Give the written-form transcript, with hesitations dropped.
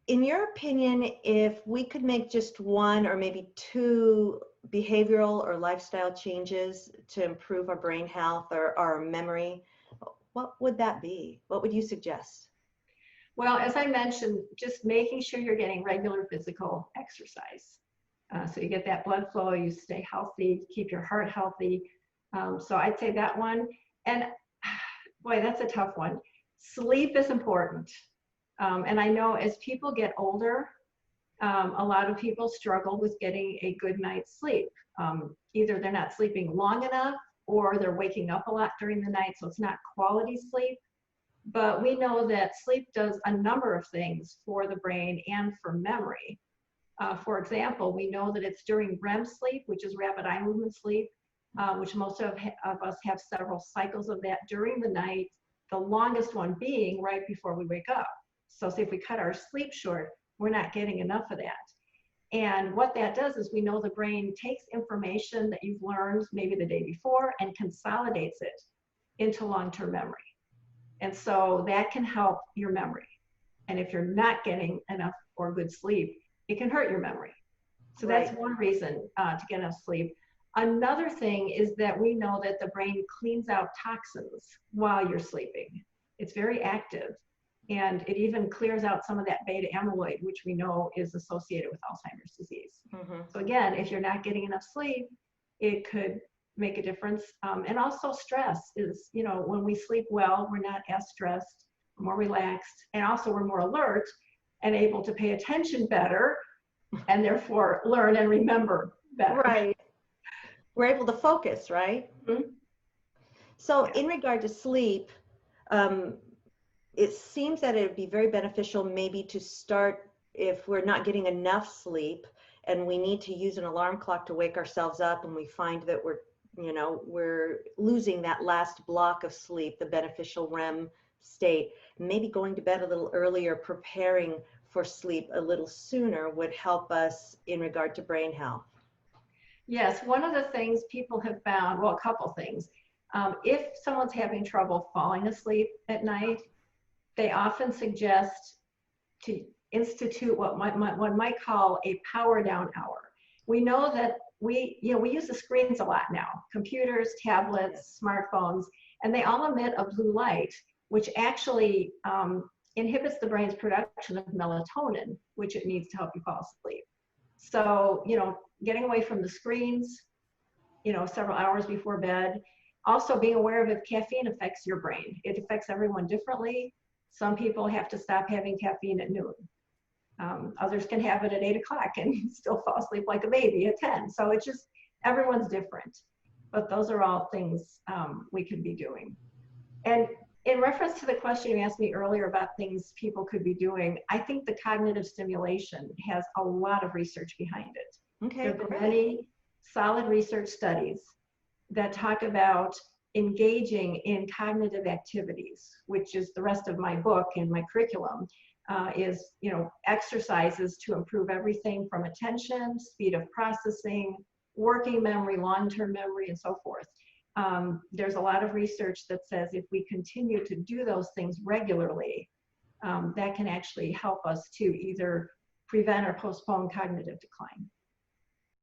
In your opinion, if we could make just one or maybe two behavioral or lifestyle changes to improve our brain health or our memory, what would that be? What would you suggest? Well, as I mentioned, just making sure you're getting regular physical exercise. So you get that blood flow, you stay healthy, keep your heart healthy. So I'd say that one. And boy, that's a tough one. Sleep is important. And I know as people get older, a lot of people struggle with getting a good night's sleep. Either they're not sleeping long enough or they're waking up a lot during the night, so it's not quality sleep. But we know that sleep does a number of things for the brain and for memory. For example, we know that it's during REM sleep, which is rapid eye movement sleep, which most of us have several cycles of that during the night, the longest one being right before we wake up. So say if we cut our sleep short, we're not getting enough of that. And what that does is we know the brain takes information that you've learned maybe the day before and consolidates it into long-term memory. And so that can help your memory. And if you're not getting enough or good sleep, it can hurt your memory. So Right. that's one reason to get enough sleep. Another thing is that we know that the brain cleans out toxins while you're sleeping. It's very active. And it even clears out some of that beta amyloid, which we know is associated with Alzheimer's disease. Mm-hmm. So again, if you're not getting enough sleep, it could make a difference. And also stress is, when we sleep well, we're not as stressed, more relaxed, and also we're more alert and able to pay attention better and therefore learn and remember better. Right. We're able to focus, right? Mm-hmm. So Yeah. in regard to sleep, it seems that it would be very beneficial maybe to start if we're not getting enough sleep and we need to use an alarm clock to wake ourselves up and we find that we're losing that last block of sleep, the beneficial REM state, maybe going to bed a little earlier, preparing for sleep a little sooner would help us in regard to brain health. Yes, one of the things people have found, well, a couple things. If someone's having trouble falling asleep at night, they often suggest to institute what one might call a power down hour. We know that we use the screens a lot now, computers, tablets, smartphones, and they all emit a blue light, which actually inhibits the brain's production of melatonin, which it needs to help you fall asleep. So, getting away from the screens, several hours before bed. Also being aware of if caffeine affects your brain. It affects everyone differently. Some people have to stop having caffeine at noon. Others can have it at 8 o'clock and still fall asleep like a baby at 10. So it's just, everyone's different. But those are all things we could be doing. And in reference to the question you asked me earlier about things people could be doing, I think the cognitive stimulation has a lot of research behind it. Okay, there have been many solid research studies that talk about engaging in cognitive activities, which is the rest of my book and my curriculum, is exercises to improve everything from attention, speed of processing, working memory, long-term memory, and so forth. There's a lot of research that says if we continue to do those things regularly, that can actually help us to either prevent or postpone cognitive decline.